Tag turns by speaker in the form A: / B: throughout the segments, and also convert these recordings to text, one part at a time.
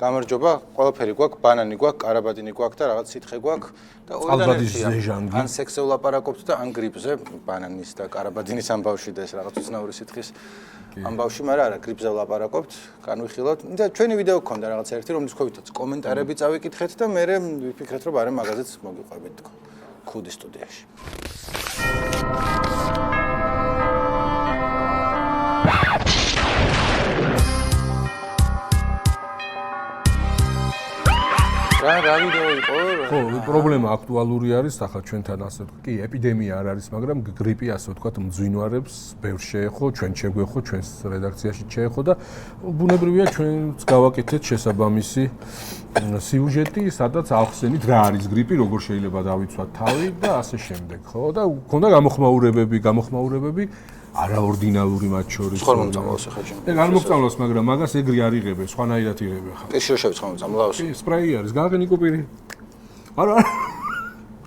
A: გამარჯობა, ყველაფერი გვაქვს, ბანანი გვაქვს, კარაბადინი გვაქვს და რაღაც სითხე გვაქვს და
B: წყალბადის ზეჟანგი.
A: ან სექსზე ვლაპარაკობთ და ან გრიპზე, ბანანის და კარაბადინის ამბავში და ეს რაღაც უცნაური სითხის ამბავში, მაგრამ არა, გრიპზე ვლაპარაკობთ, განვიხილოთ. და ჩვენი ვიდეო გქონდა რაღაც ერთი, რომლის ქვევითაც კომენტარები წავიკითხეთ და მე ვიფიქრეთ, რომ არა მაგაზეც მოგიყვებით თქო. ქუდის სტუდიაში. რა ვიდეო იყო?
B: ხო, პრობლემა აქტუალური არის, ახლა ჩვენთან ასე კი ეპიდემია არ არის, მაგრამ გრიპი ასე ვთქვათ მძვინვარებს ბევრ შეეხო, ჩვენ შეგვეხო, ჩვენს რედაქციაში შეეხო და ბუნებრივია ჩვენც გავაკეთეთ შესაბამისი სიუჟეტი, სადაც ახსენით რა არის გრიპი, როგორ შეიძლება დავიცვათ თავი და ასე შემდეგ, ხო? და ქონდა გამოხმაურებები არაორდინალური მათ შორის.
A: სხვა მომწამლავს ახლა ჩემ.
B: ეგ არ მოგწამლავს, მაგრამ მაგას ეგრე არ იღებენ, სხვანაირად იღებენ ხა.
A: პირში რო შევიწყო მომწამლავს.
B: კი, სპრეი არის, გააგენ იკოპირი. არა.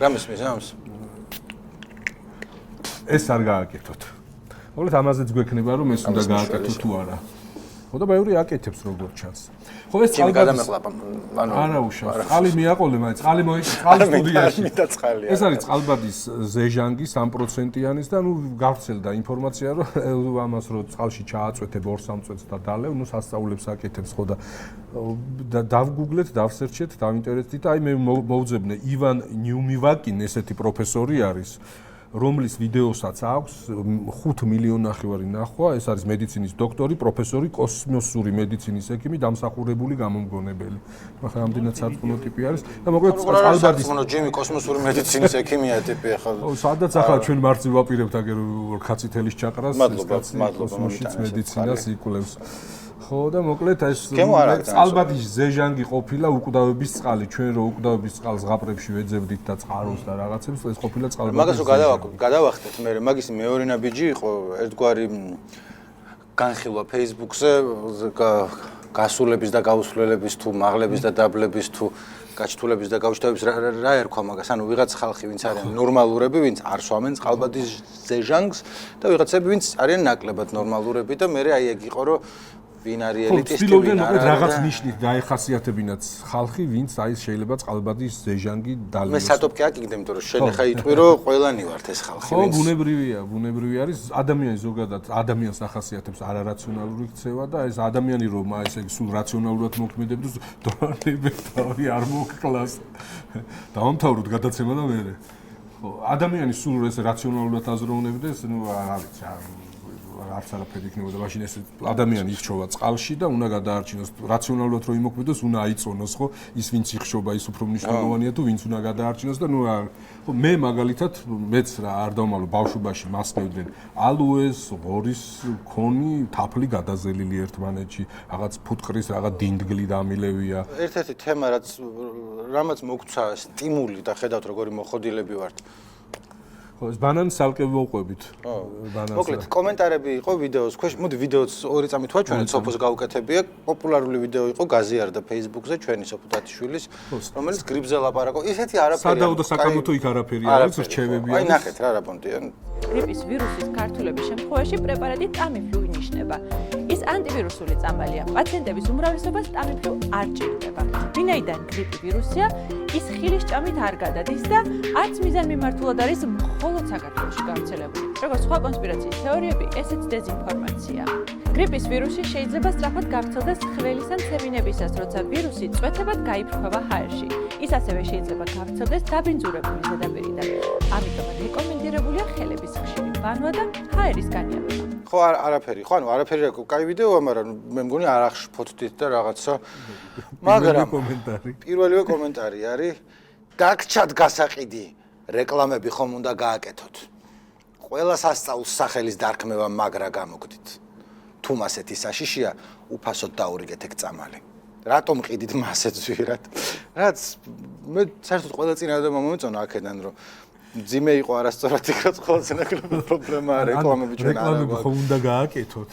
A: რა მისმის ამს?
B: ეს არ გააკეთოთ. მოკლედ ამაზეც გვექნება რომ ეს უნდა გააკეთოთ თუ არა. ხო და ბევრი აკეთებს როგორ ჩანს. ხო ეს
A: წყალბადის
B: არა უშავს. წყალი მიაყოლე მაინც, წყალი წყალი სტუდიაში. ეს არის წყალბადის ზეჟანგი 3%-იანის და ნუ გავრცელდა ინფორმაცია რომ ამას რო წყალში ჩააწვეთე 2-3 წუთს და დალევ, ნუ სასწაულებს აკეთებს ხო და დავგუგლეთ, დავსერჩეთ, დავინტერესდით და აი მე მოვძებნე ივან ნიუმივაკინ ესეთი პროფესორი არის. რომლის ვიდეოსაც აქვს 5 მილიონი ნახევარი ნახვა, ეს არის მედიცინის დოქტორი, პროფესორი, კოსმოსური მედიცინის ექიმი, დამსახურებული გამომგონებელი. ახლა ამდენად სარწმუნო ტიპი არის და მოკლედ წყალბადის
A: ჯიმი კოსმოსური მედიცინის ექიმია ტიპი ახლა.
B: ო, სადაც ახლა ჩვენ მარცი ვაპირებთ აგერ ქაცითელის ჩაყრას, კოსმოსის მედიცინას იკვლევს. ხო და მოკლედ ეს წყალბადის ზეჟანგი ყოფილა უკვდავების წყალი, ჩვენ რო უკვდავების წყალს ზღაპრებში ვეძებდით და წყაროს და რაღაცებს, ეს ყოფილა წყალბადის.
A: მაგას რო გადავახტეთ მე, მაგის მეორენა ბიჯი იყო ერთგვარი განხილვა Facebook-ზე გასულების და გაუსვლელების თუ მაღლების და დაბლების თუ გაჩთულების და გავშტავების რა ერქვა მაგას, ანუ ვიღაც ხალხი ვინც არიან ნორმალურები, ვინც არ სვამენ წყალბადის ზეჟანგს და ვიღაცები ვინც არიან ნაკლებად ნორმალურები და მე აი ეგ იყო რომ ვინ არის ელიტისტი, ვინ არა.
B: რაღაც ნიშნით დაეხასიათებინათ ხალხი, ვინც აი შეიძლება წყალბადის ზეჟანგი დალევოს.
A: მე სატოპკი აკიგდე, იმიტომ რომ შენ ხა იტყვი რომ ყველანი ვართ ეს ხალხი,
B: ვინც. ხო, ბუნებრივი არის. ადამიანი ზოგადად ადამიანს ახასიათებს არარაციონალური ქცევა და ეს ადამიანი რომ ეს სულ რაციონალურად მოქმედებს, დონალებები არ მოკლას. დავამთავროთ გადაცემა და მერე. ხო, ადამიანი სულ ეს რაციონალურად აზროვნებდეს, ნუ არ ვიცი, არც არაფერი იქნებოდა, მაშინ ეს ადამიანი იხშობა წყალში და უნდა გადაარჩინოს რაციონალურად რომ იმოქმედოს, უნდა აიწონოს, ხო? ის ვინც იხშობა, ის უფრო მნიშვნელოვანია თუ ვინც უნდა გადაარჩინოს და ნუ ხო მე მაგალითად მეც რა არ დავმალო ბავშვობაში მასნევდნენ ალუეს, ღორის ქონი, თაფლი გადაზელილი ერთმანეთში, რაღაც ფუტკრის რაღაც დინდგლი დამილევია.
A: ერთ-ერთი თემა რამაც მოგცა სტიმული და ხედავთ როგორი მოხოდილები ვართ.
B: ეს ბანანის ალკე ვუყვებით.
A: ბანანს. მოკლედ კომენტარები იყო ვიდეოს ქვეშ. მოდი ვიდეოც ორი წამით ვაჩვენოთ, სოფოს გავუკეთებია. პოპულარული ვიდეო იყო გაზიარდა Facebook-ზე ჩვენი სოფო დათიშვილის, რომელიც გრიპზე ლაპარაკობს. ისეთი არაფერი.
B: სადაო და საკამოთო იქ არაფერი არის, რჩევები არის.
A: აი ნახეთ რა პონტია.
C: გრიპის ვირუსის ქართულების შემთხვევაში პრეპარატი ტამიფლუ ინიშნება. ის ანტივირუსული წამალია. პაციენტების უმრავლესობას ტამიფლუ არ ჭირდება. ვინაიდან გრიპი ვირუსია, ის ხილის ჭამით არ გადადის და არც მიზანმიმართულად არის მხოლოდ საქართველოში გავრცელებული. როგორც სხვა კონსპირაციის თეორიები, ესეც დეზინფორმაცია. გრიპის ვირუსი შეიძლება სწრაფად გავრცელდეს ხველის ან ცემინებისას, როცა ვირუსი წვეთებად გაიფრქვევა ჰაერში. ის ასევე შეიძლება გავრცელდეს დაბინძურებული ზედაპირიდან. ამიტომ რეკომენდირებულია ხელების ხშირი ბანვა და ჰაერის განიარება.
A: ხო, არაფერი. ხო, ანუ არაფერი რა, კაი ვიდეოა, მაგრამ მე მგონი არ აღშფოთდით და რაღაცა. მაგრამ პირველივე კომენტარი არის გაგჩათ გასაყიდი. რეკლამები ხომ უნდა გააკეთოთ. ყველა სასწაულს სახელის დარქმევა მაგრა გამოგდით. თუ მასეთი საშიშია, უფასოდ დაურიგეთ ეგ წამალი. რატომ ყიდით მასეთ ზვირად? რაც მე საერთოდ ყველა წინა ადამმა მომეწონა აქედან რომ ძიმე იყო არასწორად იქაც ყველაზე ნაკლები პრობლემაა რეკლამები ჩვენ არა.
B: რეკლამები ხომ უნდა გააკეთოთ.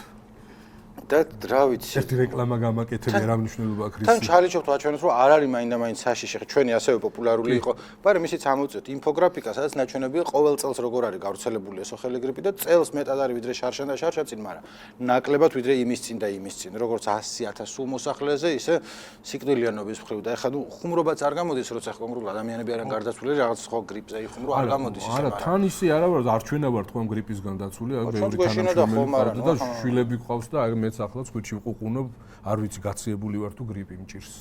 A: და რა ვიცი.
B: ერთი რეკლამა გამაკეთებია რა მნიშვნელობა აქვს.
A: თან ჩალიჩობთ ვაჩვენოთ რომ არ არის მაინდა-მაინც საშიში. ჩვენი ასევე პოპულარული იყო. მაგრამ ისიც ამოვწევთ ინფოგრაფიკა, სადაც ნაჩვენებია ყოველ წელს როგორ არის გავრცელებული ესოხელი გრიპი და წელს მეტად არის ვიდრე შარშან და შარშან წინ, მაგრამ ნაკლებად ვიდრე იმის წინ და იმის წინ. როგორც 100,000 სულ მოსახლეზე, ისე სიკვდილიანობის მხრივ და ეხლა ხუმრობაც არ გამოდის, როცა კონკრეტულად ადამიანები არიან გარდაცვლილი რაღაც სხვა გრიპზე იხუმრო არ გამოდის ისე.
B: არა, თან ისე არა ვარ, არ ჩვენა ვარ თქვენ გრიპისგან დაცული, აი ბევრი თანამშრომელი და შვილები ყავს და აი მეც ახლაც ხუთში ვყუყუნობ, არ ვიცი გაციებული ვარ თუ გრიპი მჭირს.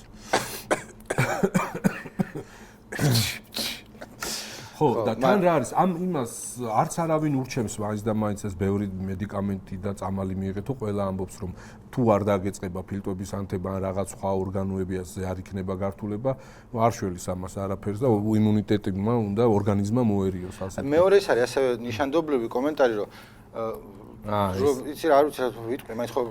B: ხო, და თან რა არის? ამ იმას არც არავინ ურჩევს მაინც და მაინც ეს ბევრი მედიკამენტი და წამალი მიიღეთო, ყველა ამბობს რომ თუ არ დაგეწყება ფილტვების ანთება ან რაღაც სხვა ორგანოებიაზე არ იქნება გართულება, არ შველის ამას არაფერს და იმუნიტეტმა უნდა ორგანიზმმა მოერიოს ასე.
A: მეორე ის არის ასევე ნიშანდობლივი კომენტარი რომ იცი რა ვიცი რა ვიტყვი, მაინც ხო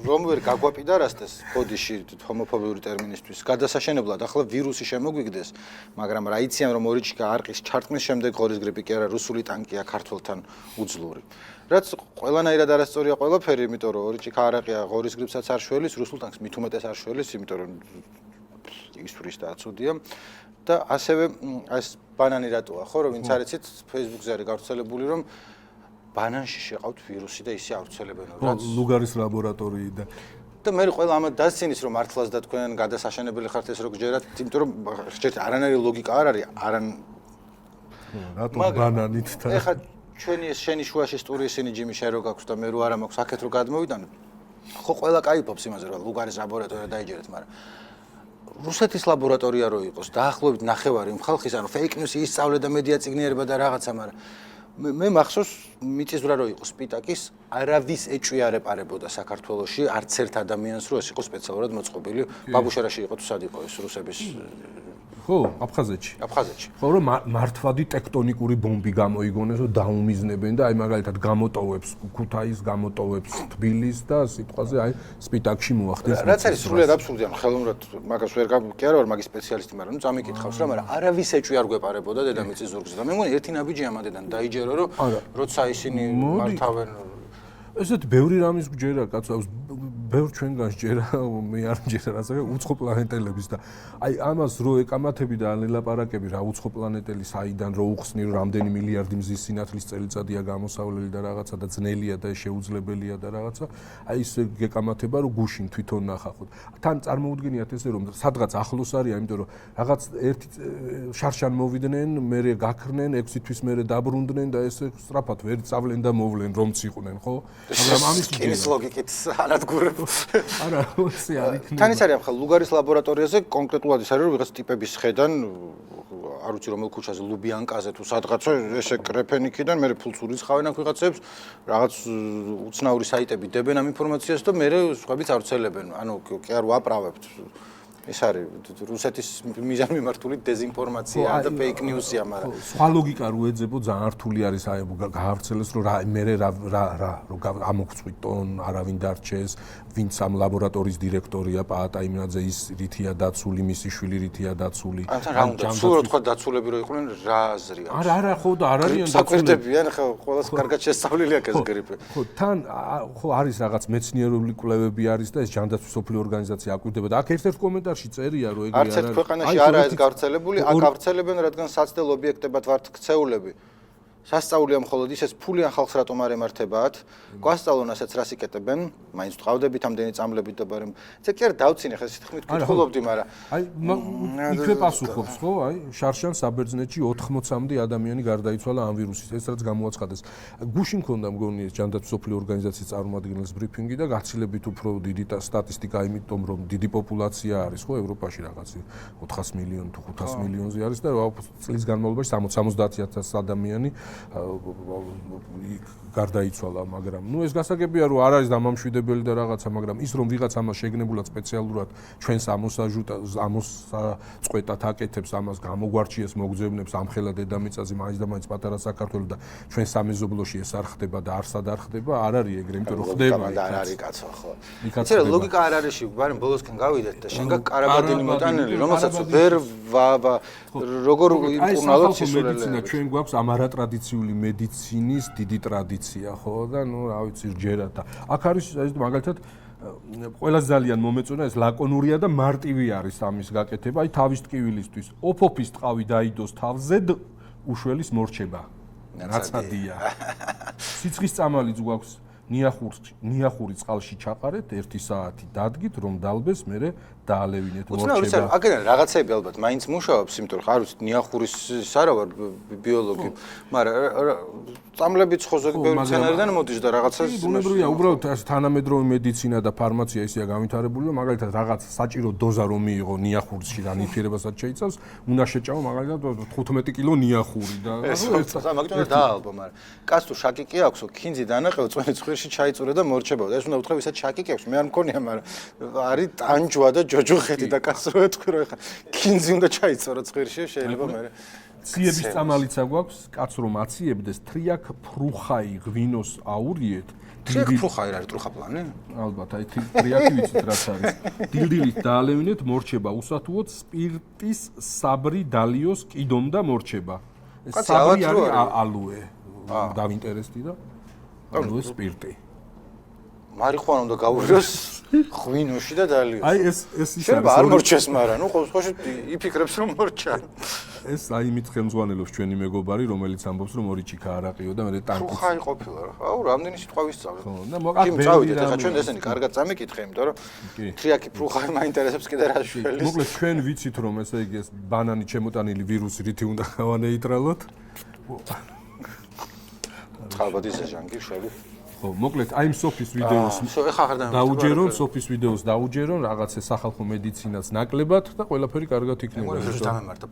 A: რომ ვერ გაგვაპირდარასდეს ბოდიში ჰომოფობიური ტერმინისთვის. გადასაშენებლად ახლა ვირუსი შემოგვიგდეს, მაგრამ რა იციან რომ ორიჩიკა არყის ჩარტყმის შემდეგ ღორის გრიპი კი არა, რუსული ტანკია ქართველთან უძლური. რაც ყველანაირად არასწორია ყველაფერი, იმიტომ რომ ორიჩიკა არაყია ღორის გრიპსაც არ შველის, რუსულ ტანკს მით უმეტეს არ შველის, იმიტომ რომ ისთვის და აცუდია. და ასევე ეს ბანანი რატოა, ხო, რომ ვინც არ იცით, Facebook-ზე არის გავრცელებული, რომ ბანანში შეყავთ ვირუსი და ისე ავრცელებენ რაც
B: ლუგარის ლაბორატორიიდან.
A: და მე ყველა ამათ დასცინის რომ მართლაც და თქვენ გადასაშენებელი ხართ ეს რო გჯერათ, იმიტომ რომ ხერხეთ არანაირი ლოგიკა არ არის,
B: რატომ ბანანით და
A: ეხლა ჩვენი ეს შენი შუაში სტური ისინი ჯიმი შენ რო გაქვს და მე რო არა მაქვს აქეთ რო გადმოვიდან ხო ყველა кайფობს იმაზე რომ ლუგარის ლაბორატორია დაიჯერეთ, მაგრამ რუსეთის ლაბორატორია რო იყოს დაახლოებით ნახევარი იმ ხალხის ანუ ფეიქ ნიუსი ისწავლე და მედია წიგნიერება და რაღაცა, მაგრამ მე მახსოვს მიწისძვრა რო იყო სპიტაკის არავის ეჭვი არ ეპარებოდა საქართველოში არც ერთ ადამიანს რო ეს იყო სპეციალურად მოწყობილი ბაბუშარაში იყო თუ სად იყო ეს რუსების
B: ხო აფხაზეთში ხო რომ მართვადი ტექტონიკური ბომბი გამოიგონეს რომ დაუმიზნებენ და აი მაგალითად გამოტოვებს ქუთაისს გამოტოვებს თბილისს და სიტყვაზე აი სპიტაკში მოახდენს
A: რაც არის სრულიად აბსურდია ხელოვნურად მაგას ვერ კი არა ვარ მაგის სპეციალისტი მაგრამ ნუ წამიკითხავს რა მაგრამ არავის ეჭვი არ გვეპარებოდა დედამიწის ზურგზე და მე მგონი ერთი ნაბიჯი ამადედან დაიჯერო რომ როცა ისინი მართავენ
B: ესეთ ბევრი რამის გჯერა კაცო ბევრ ჩვენგან ჯერა მე არ მჯერა რაღაცა უცხო პლანეტელების და აი ამას რო ეკამათები და ალელაპარაკები რა უცხო პლანეტელი საიდან რო უხსნი რომ რამდენი მილიარდი მზის სინათლის წელიწადია გამოსავლელი და რაღაცა და ძნელია და შეუძლებელია და რაღაცა აი ეს გეკამათება რომ გუშინ თვითონ ნახავთ თან წარმოუდგენიათ ესე რომ სადღაც ახლოს არის იმიტომ რომ რაღაც ერთი შარშან მოვიდნენ მერე გაქრნენ 6 თვის მერე დაბრუნდნენ და ესე სწრაფად ვერ წავლენ და მოვლენ რომც იყვნენ ხო მაგრამ ამის
A: კინის ლოგიკით არადგურებ
B: არა, ოცი არ იქნება.
A: თან ის არის ახლა ლუგარის ლაბორატორიაზე კონკრეტულად ის არის რომ ვიღაც ტიპების ხედან არ ვიცი რომელ ქუჩაზე ლუბიანკაზე თუ სადღაცა ესე კრეფენ იქიდან მე ფულს ურიცხავენ აქ ვიღაცებს რაღაც უცნაური საიტები დებენ ამ ინფორმაციას და მე სხვაებიც ავრცელებენ. ანუ კი არ ვაправებთ. ეს არის რუსეთის მიზანმიმართული დეზინფორმაცია და ფეიქ ნიუსია, მაგრამ
B: სხვა ლოგიკა რო ეძებო ძალიან რთული არის აი გაავრცელოს რომ მე რომ ამოგწვიტონ, არავინ დარჩეს, ვინც ამ ლაბორატორიის დირექტორია პაატა იმნაძე ის რითია დაცული, მისი შვილი რითია დაცული.
A: რა უნდა სულ რო თქვა დაცულები რო იყვნენ რა აზრი აქვს?
B: არა ხო და არ არიან
A: საკვირდებიან ხო ყველას კარგად შესწავლილი აქვს ეს გრიპი.
B: ხო თან ხო არის რაღაც მეცნიერული კვლევები არის და ეს ჯანდაცვის სოფლიო ორგანიზაცია აკვირდება და აქ ერთ-ერთ კომენტარში წერია რომ ეგრე
A: არც ერთ ქვეყანაში არა ეს გავრცელებული, აქ გავრცელებენ რადგან საცდელ ობიექტებად ვართ ქცეულები. სასწაულია მხოლოდ ისეს ფულიან ხალხს რატომ არ ემართებათ, გვასწავლონასაც რას იკეთებენ, მაინც ვყავდებით ამდენი წამლებით და ბარემ. ეს კი არ დავცინე ხა სიტყვით კითხულობდი, მაგრამ
B: აი იქვე პასუხობს ხო, აი შარშან საბერძნეთში 80-მდე ადამიანი გარდაიცვალა ამ ვირუსით, ეს რაც გამოაცხადეს. გუშინ მქონდა მგონი ეს ჯანდაცვის სოფლიო ორგანიზაციის წარმომადგენლის ბრიფინგი და გაცილებით უფრო დიდი სტატისტიკა, იმიტომ რომ დიდი პოპულაცია არის ხო ევროპაში რაღაც 400 მილიონი თუ 500 მილიონზე არის და წლის განმავლობაში 60-70,000 ადამიანი გარდაიცვალა, მაგრამ ნუ ეს გასაგებია რომ არ არის დამამშვიდებელი და რაღაცა, მაგრამ ის რომ ვიღაც ამას შეგნებულად სპეციალურად ჩვენს ამოსაწყვეტად აკეთებს, ამას გამოგვარჩიეს, მოგძებნებს ამხელა დედამიწაზე მაინც და მაინც პატარა საქართველო და ჩვენ სამეზობლოში ეს არ ხდება და არსად არ ხდება, არ არის ეგრე, იმიტომ რომ ხდება
A: და არ არის კაცო ხო. იცი ლოგიკა არ არის, მაგრამ ბოლოსკენ გავიდეთ და შენ კარაბადინი მოტანილი, რომელსაც ვერ როგორ იმკურნალობ სისულელე.
B: ჩვენ გვაქვს ამ არატრადიციული ტრადიციული მედიცინის დიდი ტრადიცია, ხო და ნუ რა ვიცი რჯერა და აქ არის ეს მაგალითად ყველაზე ძალიან მომეწონა ეს ლაკონურია და მარტივი არის ამის გაკეთება, აი თავის ტკივილისთვის. ოფოფის ტყავი დაიდოს თავზედ უშველის მორჩება. ნაცადია. სიცხის წამალიც გვაქვს ნიახური წყალში ჩაყარეთ 1 საათი დადგით რომ დალბეს მერე დაალევინეთ მორჩება.
A: აქედან რაღაცები ალბათ მაინც მუშაობს, იმიტომ რომ არ ვიცი ნიახურის არა ვარ ბიოლოგი, მაგრამ წამლებიც ხო ზოგი ბევრი მცენარედან მოდის და რაღაცას
B: ბუნებრივია, უბრალოდ თანამედროვე მედიცინა და ფარმაცია ისეა განვითარებული, მაგალითად რაღაც საჭირო დოზა რომ მიიღო ნიახურში და ნივთიერებასაც შეიცავს, უნდა შეჭამო მაგალითად 15 კილო ნიახური და
A: მაგიტომ დაალბო, მაგრამ კაც თუ შაკიკი აქვს, ქინძი დანაყევ წვენი ცხვირში ჩაიწურე და მორჩებოდა. ეს უნდა უთხრა ვისაც შაკიკი აქვს, მე არ მქონია, მაგრამ არის ტანჯვა და ჯოჯოხეთი და კაც რო ეთქვი რომ ეხა ქინძი უნდა ჩაიწურო ცხვირში, შეიძლება მე
B: ციების წამალიცა გვაქვს, კაც რომ აციებდეს თრიაქ ფრუხაი ღვინოს აურიეთ.
A: თრიაქ ფრუხაი არის ტრუხაპლანი?
B: ალბათ, აი თრიაქი ვიცით რაც არის. დილდილით დაალევინეთ მორჩება, უსათუოდ სპირტის საბრი დალიოს კიდონ და მორჩება. ეს საბრი არის ალუე. დავინტერესდი და ალუე სპირტი.
A: მარიხუანა უნდა გავურიოს ღვინოში და დალიოს.
B: აი ეს ის
A: შეიძლება არ მორჩეს, მაგრამ ნუ ყოველთვის იფიქრებს რომ მორჩა.
B: ეს აი იმით ხელმძღვანელობს ჩვენი მეგობარი, რომელიც ამბობს რომ ორი ჩიქა არაყიო და მე ტანკი.
A: ხაი ყოფილა რა. აუ, რამდენი სიტყვა ვისწავლე.
B: ხო, და მოკა
A: წავიდეთ, ახლა ჩვენ ესენი კარგად წამიკითხე, იმიტომ რომ თრიაქი ფრუხაი მაინტერესებს კიდე რა შველის.
B: მოკლედ ჩვენ ვიცით რომ ესე იგი ეს ბანანი ჩემოტანილი ვირუსი რითი უნდა გავანეიტრალოთ.
A: ხალბადის ჟანგი შევი.
B: ხო, მოკლედ აი სოფის ვიდეოს დაუჯერონ, სოფის ვიდეოს დაუჯერონ, რაღაც სახალხო მედიცინას ნაკლებად და ყველაფერი კარგად იქნება.
A: მე ვირუსი დამემართა.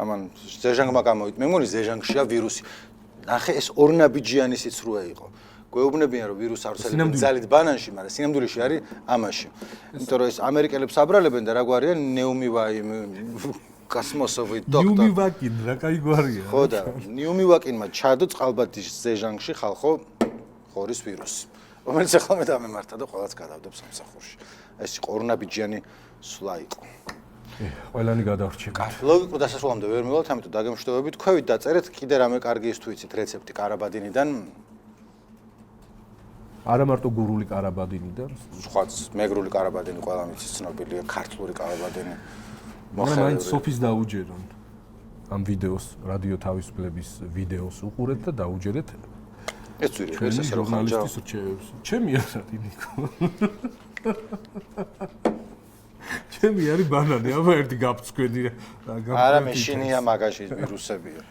A: ამან ზეჟანგმა გამოიწ. მე მგონი ზეჟანგშია ვირუსი. ნახე ეს ორნაბიჯიანი სიცრუე იყო. გვეუბნებიან რომ ვირუსი არსებობს ძალით ბანანში, მაგრამ სინამდვილეში არის ამაში. იმიტომ რომ ეს ამერიკელებს აბრალებენ და რა გვარია ნეუმივაი კოსმოსოვი დოქტორ.
B: ნიუმივაკინ რა კაი გვარია.
A: ხო და ნიუმივაკინმა ჩადო წყალბადის ზეჟანგში ხალხო ხორის ვირუსი. რომელიც ახლა მე დამემართა და ყველაც გადავდებს სამსახურში. ეს ორნაბიჯიანი სვლა იყო.
B: ყველანი გადავრჩება.
A: ლოგიკურ დასასრულამდე ვერ მივალთ, ამიტომ დაგემშვიდობებით. ქვევით დაწერეთ კიდე რამე კარგი ის თუ იცით რეცეპტი კარაბადინიდან.
B: არა მარტო გურული კარაბადინიდან,
A: სხვაც მეგრული კარაბადინი ყველა მიცის ცნობილია, ქართლური კარაბადინი.
B: მაგრამ მაინც სოფის დაუჯერონ. ამ ვიდეოს, რადიო თავისუფლების ვიდეოს უყურეთ და დაუჯერეთ.
A: ეს ვირი, ეს ასე რომ ხანჯა.
B: ჟურნალისტის რჩევებს. ჩემი არ არის ნიკო. ჩემი არის ბანანი, აბა ერთი გაფცქვენია.
A: არა, მეშინია მაგაში ვირუსებია.